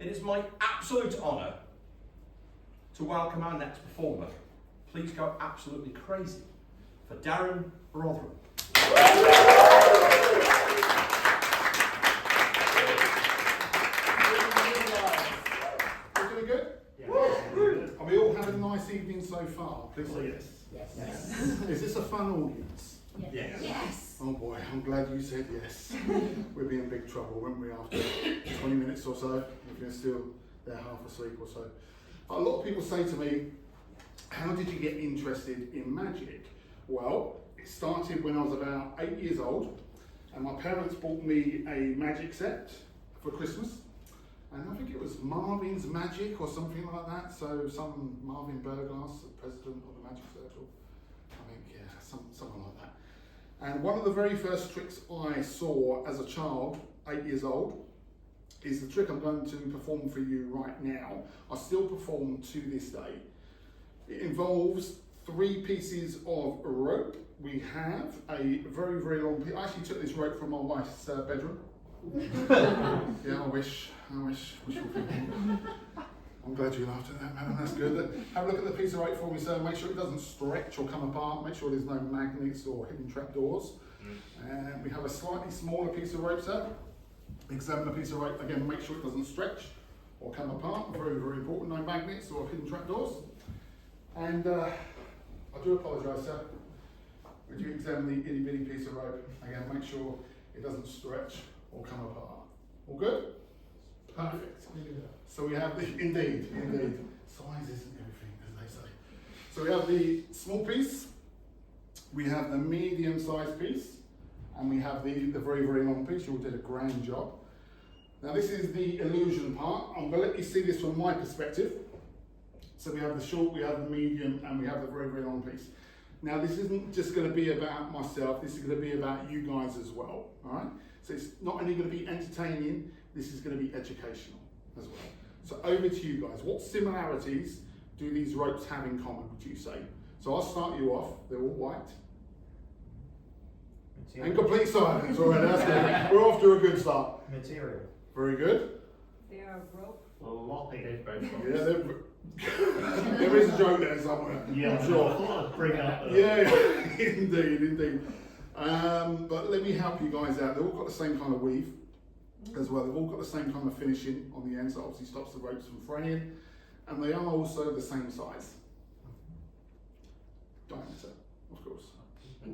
It is my absolute honour to welcome our next performer. Please go absolutely crazy for Daren Rotherham. Doing good? Yeah. Are we all having a nice evening so far? Please say yes. Yes. Is this a fun audience? Yes. Yes. Oh boy, I'm glad you said yes. We'd be in big trouble, wouldn't we, after 20 minutes or so, if you're still there half asleep or so. A lot of people say to me, how did you get interested in magic? Well, it started when I was about 8 years old, and my parents bought me a magic set for Christmas. And I think it was Marvin's Magic or something like that. So some Marvin Berglas, the president of the Magic Circle. I think, yeah, someone like that. And one of the very first tricks I saw as a child, 8 years old, is the trick I'm going to perform for you right now. I still perform to this day. It involves 3 pieces of rope. We have a very, very long piece. I actually took this rope from my wife's bedroom. Yeah, I wish. I'm glad you laughed at that, madam, that's good. Have a look at the piece of rope for me, sir. Make sure it doesn't stretch or come apart. Make sure there's no magnets or hidden trapdoors. And we have a slightly smaller piece of rope, sir. Examine the piece of rope, again, make sure it doesn't stretch or come apart. Very, very important, no magnets or hidden trapdoors. And I do apologise, sir. Would you examine the itty bitty piece of rope? Again, make sure it doesn't stretch or come apart. All good? Perfect. So we have the, indeed, size isn't everything, as they say. So we have the small piece, we have the medium sized piece, and we have the very, very long piece. You all did a grand job. Now this is the illusion part. I'm going to let you see this from my perspective. So we have the short, we have the medium, and we have the very, very long piece. Now this isn't just going to be about myself, this is going to be about you guys as well, all right? So it's not only going to be entertaining, this is going to be educational as well. So over to you guys. What similarities do these ropes have in common, would you say? So I'll start you off. They're all white. Material. And complete silence, all right, that's good. We're off to a good start. Material. Very good. They are rope. A lot they did both. Yeah, there is a joke there somewhere, Yeah, I'm sure. I thought I'd bring up. Yeah, indeed. But let me help you guys out. They've all got the same kind of weave as well. They've all got the same kind of finishing on the end, so obviously stops the ropes from fraying. And they are also the same size. Diameter, of course.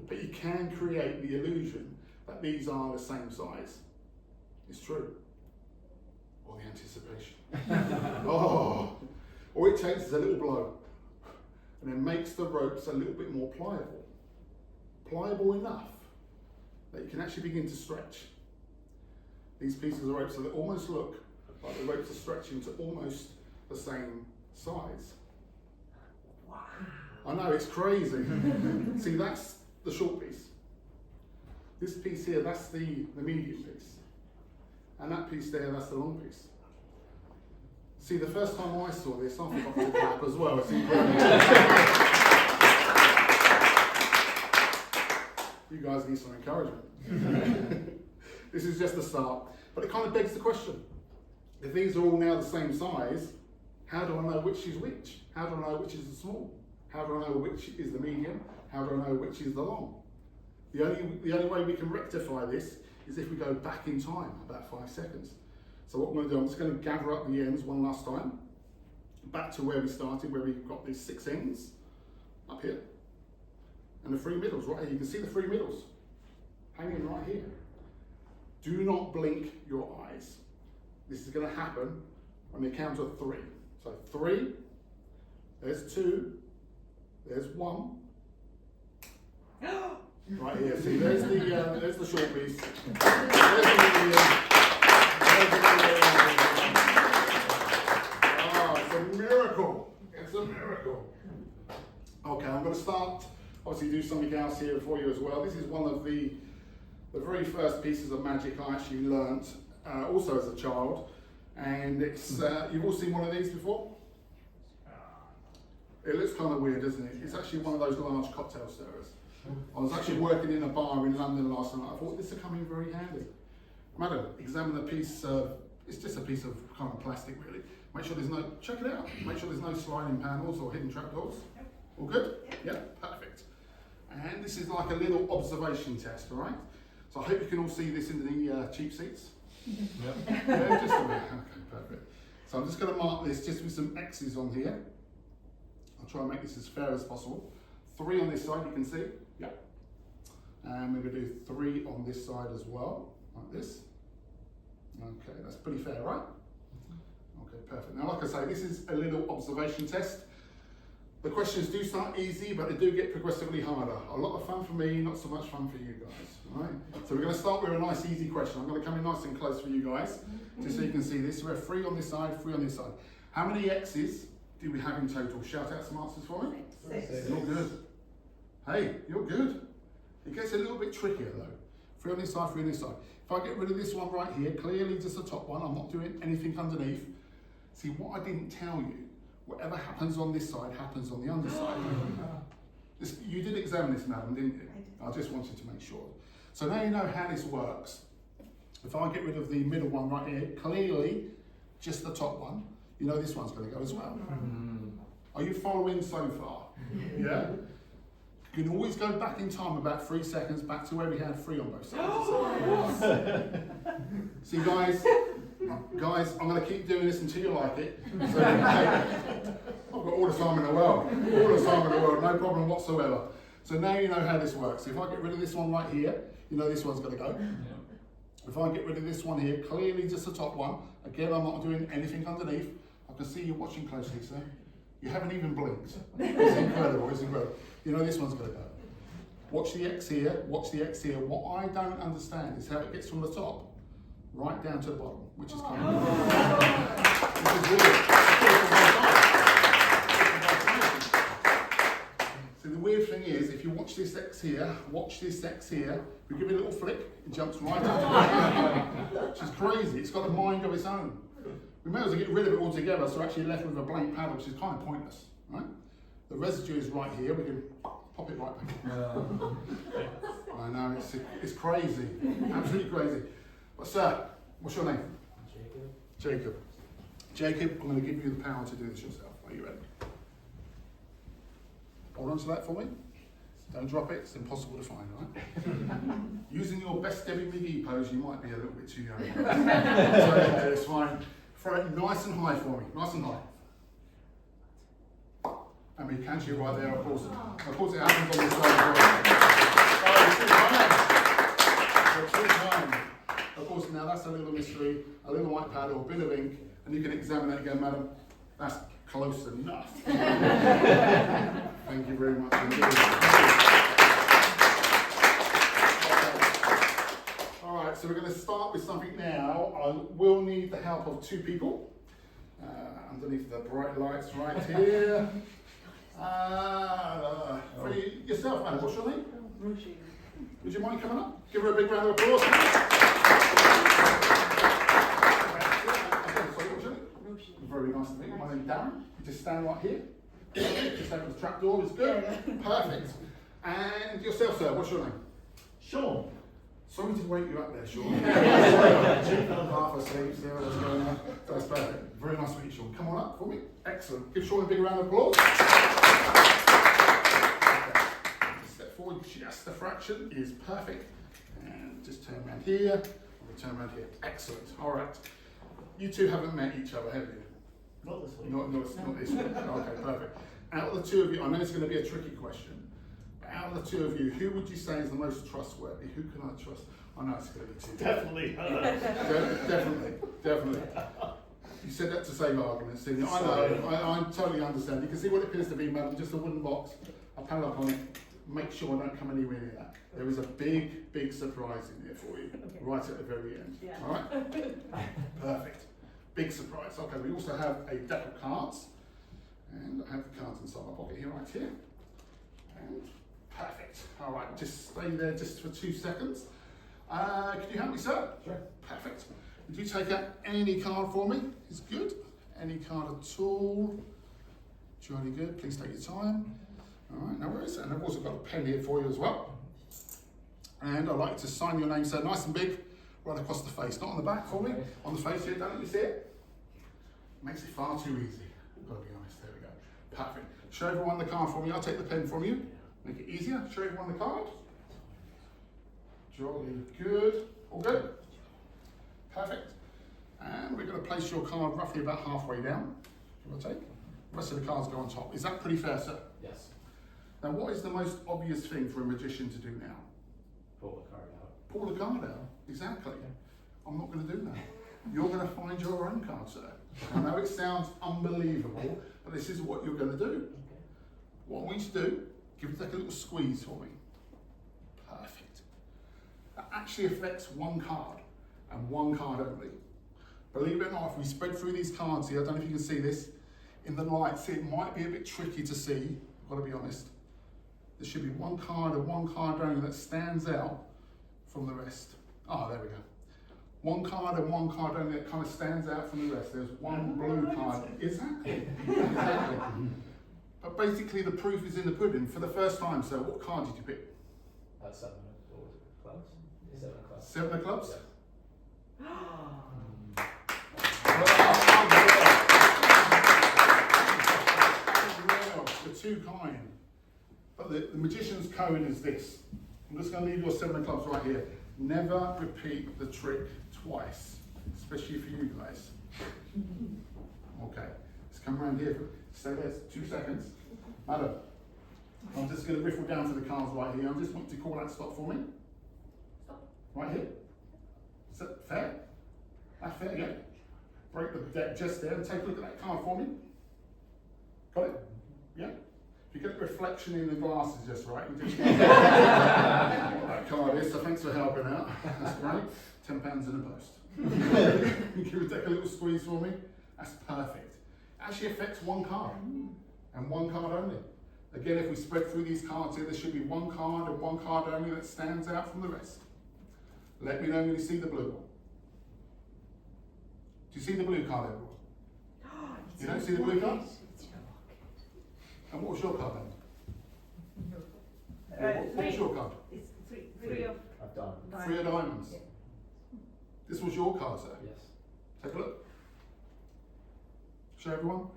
But you can create the illusion that these are the same size. It's true. Or the anticipation. Oh, all it takes is a little blow. And it makes the ropes a little bit more pliable. Pliable enough that you can actually begin to stretch. These pieces of rope, so they almost look like the ropes are stretching to almost the same size. Wow. I know, it's crazy. See, that's the short piece. This piece here, that's the medium piece. And that piece there, that's the long piece. See, the first time I saw this, I forgot to clap as well. It's incredible. You guys need some encouragement. This is just the start. But it kind of begs the question. If these are all now the same size, how do I know which is which? How do I know which is the small? How do I know which is the medium? How do I know which is the long? The only way we can rectify this is if we go back in time, about 5 seconds. So what I'm going to do, I'm just going to gather up the ends one last time. Back to where we started, where we've got these 6 ends, up here. And the 3 middles, right here. You can see the 3 middles hanging right here. Do not blink your eyes. This is going to happen on the count of 3. So 3, there's 2, there's 1. Right here, see, there's the short piece. There's the medium. Oh, it's a miracle. It's a miracle. Okay, I'm going to start, obviously do something else here for you as well. This is one of the very first pieces of magic I actually learnt, also as a child. And it's, you've all seen one of these before? It looks kind of weird, doesn't it? It's actually one of those large cocktail stirrers. I was actually working in a bar in London last night. I thought this would come in very handy. Madam, examine the piece of It's just a piece of kind of plastic really. Make sure there's no, check it out, make sure there's no sliding panels or hidden trapdoors. All good? Yeah, perfect. And this is like a little observation test, all right? So I hope you can all see this in the cheap seats. Yep. Yeah, just a bit. Okay, perfect. So I'm just going to mark this just with some X's on here. I'll try and make this as fair as possible. 3 on this side, you can see. Yeah. And we're going to do 3 on this side as well, like this. Okay, that's pretty fair, right? Okay, perfect. Now, like I say, this is a little observation test. The questions do start easy, but they do get progressively harder. A lot of fun for me, not so much fun for you guys, all right? So we're going to start with a nice, easy question. I'm going to come in nice and close for you guys, just so you can see this. We have 3 on this side, 3 on this side. How many X's do we have in total? Shout out some answers for me. 6. You're good. Hey, you're good. It gets a little bit trickier though. 3 on this side, 3 on this side. If I get rid of this one right here, clearly just the top one, I'm not doing anything underneath. See, what I didn't tell you, whatever happens on this side happens on the underside. You did examine this, madam, didn't you? I did. I just wanted to make sure. So now you know how this works. If I get rid of the middle one right here, clearly just the top one, you know this one's going to go as well. Are you following so far? Yeah? You can always go back in time about 3 seconds back to where we had 3 on both sides. See guys, I'm going to keep doing this until you like it. So, I've got all the time in the world, no problem whatsoever. So now you know how this works. If I get rid of this one right here, you know this one's going to go. If I get rid of this one here, clearly just the top one, again I'm not doing anything underneath. I can see you watching closely, sir. You haven't even blinked. It's incredible, it's incredible. You know this one's going to go. Watch the X here, watch the X here. What I don't understand is how it gets from the top right down to the bottom, which is kind of which is weird. So the weird thing is, if you watch this X here, watch this X here, if you give it a little flick, it jumps right up. Which is crazy. It's got a mind of its own. We may as well get rid of it altogether, so we're actually left with a blank paddle, which is kind of pointless, right? The residue is right here, we can pop it right back. I know, it's crazy, absolutely crazy. But sir, what's your name? Jacob. Jacob, I'm going to give you the power to do this yourself. Are you ready? Hold on to that for me. Don't drop it, it's impossible to find, right? Using your best Debbie McGee pose, you might be a little bit too young. So it's fine. Throw it nice and high for me, nice and high. And we catch you right there, of course. Of course it happens on this side as well. Oh, too kind. Of course, now that's a little mystery, a little white pad or a bit of ink, and you can examine it again, madam. That's close enough. Thank you very much indeed. Alright, so we're going to start with something now. I will need the help of 2 people. Underneath the bright lights right here. For yourself, madam, what's your name? Roshi. Would you mind coming up? Give her a big round of applause. Very nice to meet you. My name's Darren. You just stand right here. Just over the trap door is good. Perfect. And yourself, sir, what's your name? Sean. Sorry to wake you up there, Sean. Half asleep, see what's going on. That's perfect. Very nice to meet you, Sean. Come on up for me. Excellent. Give Sean a big round of applause. Okay. Step forward just a fraction is perfect. And just turn around here. We'll turn around here. Excellent. All right. You 2 haven't met each other, have you? Not this week. Not this week. Okay, perfect. Out of the 2 of you, I know it's going to be a tricky question. Out of the 2 of you, who would you say is the most trustworthy? Who can I trust? I know it's going to be 2. Definitely. Definitely. You said that to save arguments, didn't you? I know, I totally understand. You can see what it appears to be, madam, just a wooden box, a padlock on it. Make sure I don't come anywhere near that. There is a big surprise in there for you, right at the very end. Yeah. All right? Perfect. Big surprise. Okay, we also have a deck of cards. And I have the cards inside my pocket here, right here. And perfect. All right, just stay there just for 2 seconds. Can you help me, sir? Sure. Perfect. Would you take out any card for me? It's good. Any card at all? Jolly good. Please take your time. All right, no worries. And I've also got a pen here for you as well. And I'd like to sign your name, sir, nice and big, right across the face, not on the back for me, on the face here, don't let me see it. Makes it far too easy, I've got to be honest, there we go. Perfect. Show everyone the card for me, I'll take the pen from you, make it easier, show everyone the card. Jolly good, all good? Perfect. And we're going to place your card roughly about halfway down, give or take. The rest of the cards go on top. Is that pretty fair, sir? Yes. Now, what is the most obvious thing for a magician to do now? Pull the card out. Pull the card out. Exactly. I'm not going to do that. You're going to find your own card, sir. I know it sounds unbelievable, but this is what you're going to do. What I want you to do, give it like a little squeeze for me. Perfect. That actually affects one card, and one card only. Believe it or not, if we spread through these cards here, I don't know if you can see this, in the light, see it might be a bit tricky to see, I've got to be honest. There should be one card and one card only that stands out from the rest. Oh, there we go. One card and one card only that kind of stands out from the rest. There's one blue card. Exactly. Exactly. But basically the proof is in the pudding. For the first time, so what card did you pick? 7 of clubs. 7 of clubs. 7 of clubs? Yeah. You're too kind. But the magician's code is this. I'm just going to leave your 7 of clubs right here. Never repeat the trick twice, especially for you guys. Okay, let's come around here. Stay there 2 seconds. Madam, I'm just going to riffle down to the cards right here. I just want you to call that stop for me. Stop. Right here. Is that fair? That's fair, yeah. Break the deck just there and take a look at that card for me. Got it? Yeah? If you get the reflection in the glasses just right, you just that card is, so thanks for helping out. That's great. £10 in the post. Can you take a little squeeze for me? That's perfect. It actually affects one card, and one card only. Again, if we spread through these cards here, there should be one card and one card only that stands out from the rest. Let me know when you see the blue one. Do you see the blue card, everyone? You don't see the blue card? And what was your card then? What was your card? It's three of I've done. 3 of diamonds. Yeah. This was your card, sir. Yes. Take a look. Show everyone.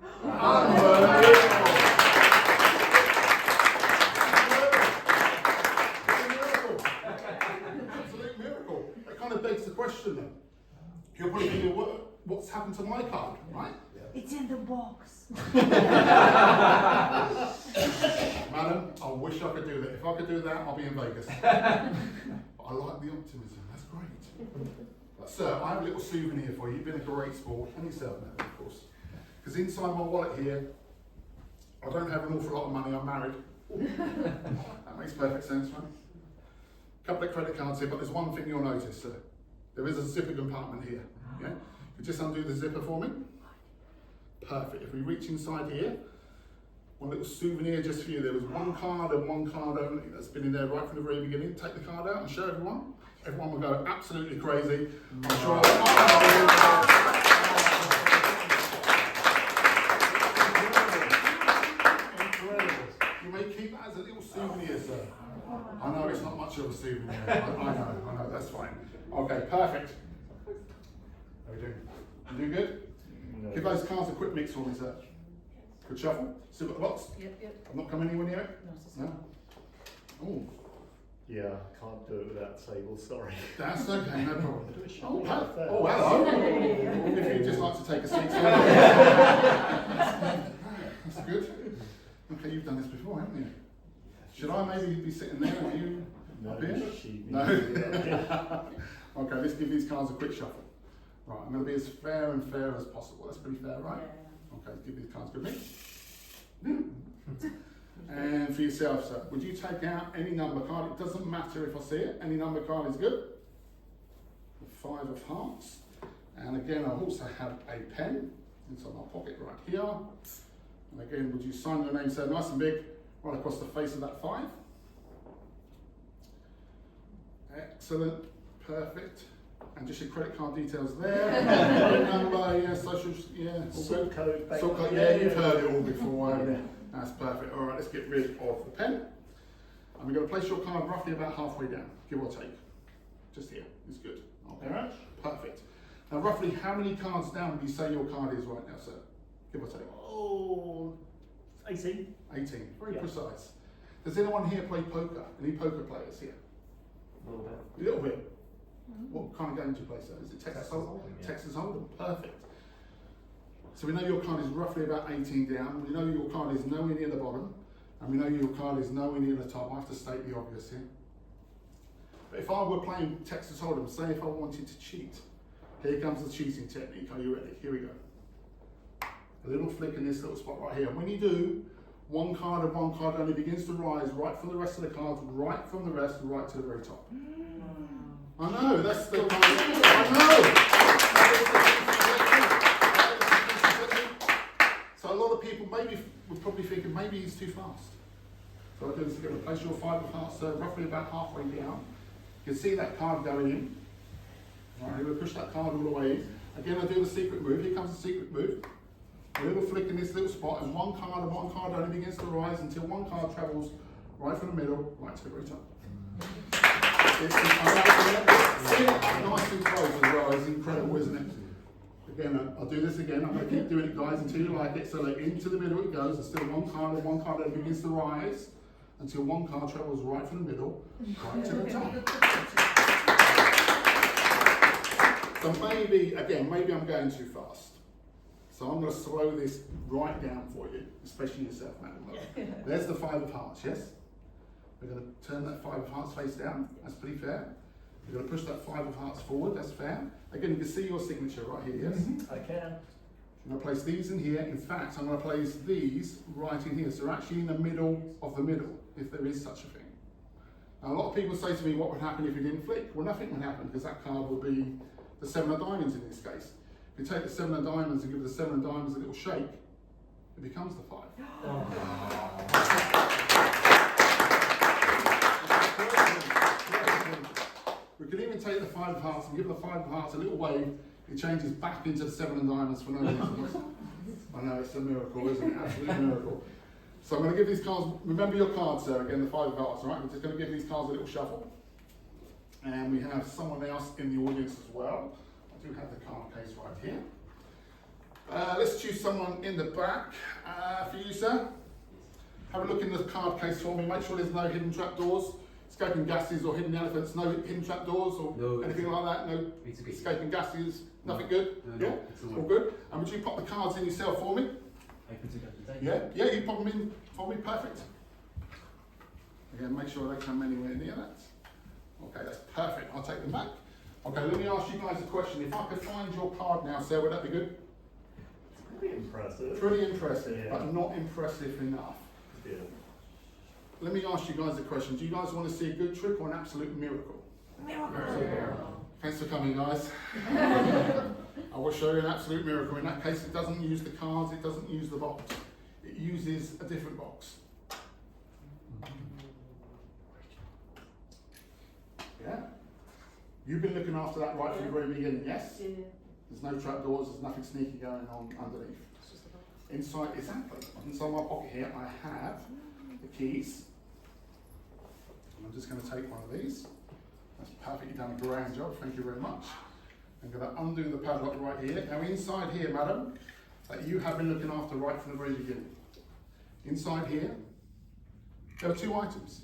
Absolute miracle. That kind of begs the question then. You're probably thinking, what's happened to my card, right? It's in the box. Madam, I wish I could do that. If I could do that, I'll be in Vegas. But I like the optimism. That's great. But, sir, I have a little souvenir for you. You've been a great sport. And yourself, now, of course. Because inside my wallet here, I don't have an awful lot of money. I'm married. That makes perfect sense, right? A couple of credit cards here, but there's one thing you'll notice, sir. There is a zipper compartment here. Yeah? You just undo the zipper for me. Perfect. If we reach inside here, one little souvenir just for you. There was one card and one card only that's been in there right from the very beginning. Take the card out and show everyone. Everyone will go absolutely crazy. I'm sure. Incredible. You may keep that as a little souvenir, sir. I know it's not much of a souvenir. I know, that's fine. Okay, perfect. How are we doing? You doing good? No. Give those cards a quick mix for me, sir. Good shuffle. Still got the box? Yep. I've not come anywhere near it? No? Oh, Yeah, can't do it without table, sorry. that's okay, no problem. Do a Oh, shuffle hello. first. Oh, hello. If you'd just like to take a seat. That's good. Okay, you've done this before, haven't you? Should I maybe be sitting there and you up here? She No. needs to be up here. Okay, let's give these cards a quick shuffle. Right, I'm going to be as fair and fair as possible. That's pretty fair, right? Okay, let's give these cards a good mix. And for yourself, sir, would you take out any number card? It doesn't matter if I see it. Any number card is good. The 5 of hearts. And again, I also have a pen inside my pocket right here. And again, would you sign your name, sir, nice and big, right across the face of that 5? Excellent, perfect. And just your credit card details there. Number, yeah, social, yeah, all Sort good. code, bank Sort code, code, yeah, you've heard it all before. haven't you? Yeah. That's perfect. All right, let's get rid of the pen. And we're going to place your card roughly about halfway down, give or take. Just here, it's good. Okay, perfect. Now, roughly how many cards down would you say your card is right now, sir? Give or take. Oh, 18. 18, very Yeah. precise. Does anyone here play poker? Any poker players here? A little bit. A little bit. What kind of game do you play, sir? Is it Texas Hold'em? Yeah. Texas Hold'em, perfect. So we know your card is roughly about 18 down. We know your card is nowhere near the bottom. And we know your card is nowhere near the top. I have to state the obvious here. But if I were playing Texas Hold'em, say if I wanted to cheat, here comes the cheating technique. Are you ready? Here we go. A little flick in this little spot right here. And when you do, one card and one card only begins to rise right from the rest of the cards, right from the rest, right to the very top. I know, that's the kind of, I know! So a lot of people maybe would probably thinking maybe he's too fast. So I do this again, place your 5 of hearts roughly about halfway down. You can see that card going in. Alright, we'll push that card all the way in. Again, I do the secret move. Here comes the secret move. A little flick in this little spot, and one card only begins to rise until one card travels right from the middle, right to the very top. It's nice and close as well. It's incredible, isn't it? Again, I'll do this again. I'm going to keep doing it, guys, until you like it. So like into the middle it goes, and still one card only begins to rise until one card travels right from the middle, right to the top. So maybe I'm going too fast. So I'm going to slow this right down for you, especially yourself, madam. There's the 5 of hearts, yes? We're going to turn that 5 of hearts face down, that's pretty fair. We're going to push that 5 of hearts forward, that's fair. Again, you can see your signature right here, yes? I can. I'm going to place these in here. In fact, I'm going to place these right in here. So they're actually in the middle of the middle, if there is such a thing. Now, a lot of people say to me, what would happen if you didn't flick? Well, nothing would happen, because that card would be the 7 of diamonds in this case. If you take the 7 of diamonds and give the 7 of diamonds a little shake, it becomes the 5. We could even take the 5 of hearts and give the 5 of hearts a little wave. It changes back into the 7 of diamonds for no reason. I know, it's a miracle, isn't it? Absolutely a miracle. So I'm going to give these cards, remember your cards, sir, again, the 5 of hearts, all right? We're just going to give these cards a little shuffle. And we have someone else in the audience as well. I do have the card case right here. Let's choose someone in the back. For you, sir. Have a look in the card case for me. Make sure there's no hidden trapdoors, escaping gases or hidden elephants. No hidden trapdoors or anything like that. No escaping gases. Nothing good? Yeah? All good? And would you pop the cards in yourself for me? Yeah, you pop them in for me. Perfect. Again, make sure they come anywhere near that. Okay, that's perfect. I'll take them back. Okay, let me ask you guys a question. If I could find your card now, sir, would that be good? Pretty impressive. Pretty impressive, Yeah. but not impressive enough. Yeah. Let me ask you guys a question. Do you guys want to see a good trick or an absolute miracle? Miracle. Thanks for coming, guys. I will show you an absolute miracle. In that case, it doesn't use the cards, it doesn't use the box. It uses a different box. Yeah? You've been looking after that right from the very beginning, yes? Yeah. There's no trapdoors, there's nothing sneaky going on underneath. Inside, exactly. Inside my pocket here, I have the keys. And I'm just going to take one of these. That's perfect, you've done a grand job, thank you very much. I'm going to undo the padlock right here. Now inside here, madam, that you have been looking after right from the very beginning. Inside here, there are 2 items.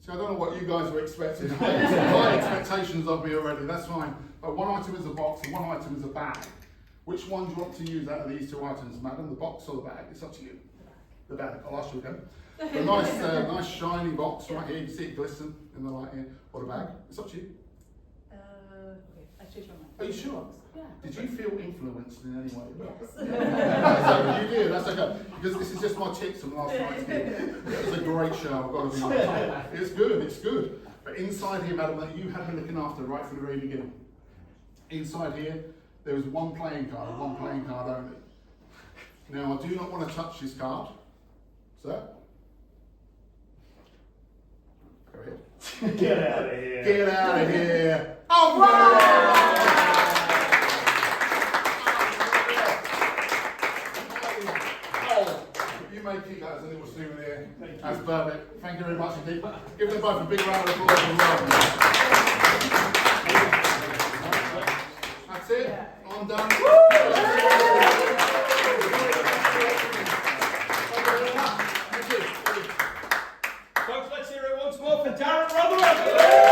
See, I don't know what you guys were expecting. High expectations of me already, that's fine. But one item is a box and one item is a bag. Which one do you want to use out of these 2 items, madam? The box or the bag? It's up to you. The bag, I'll ask you again. The nice shiny box right here, you see it glisten in the light here. Or the bag, it's up to you. Okay, I changed my mind. Are you sure? Yeah. Did you feel influenced in any way? Yes. You did, that's okay. Because this is just my tips from last night's game. It was a great show, I've got to be honest. It's good, it's good. But inside here, madam, that you have been looking after right from the very beginning. Inside here, there is one playing card only. Now, I do not want to touch this card. Sir? Go ahead. Get out of here. Get out of here. Oh, wow! You may keep that as a little souvenir. That's perfect. Thank you very much indeed. Give them both a big round of applause as well. Well done.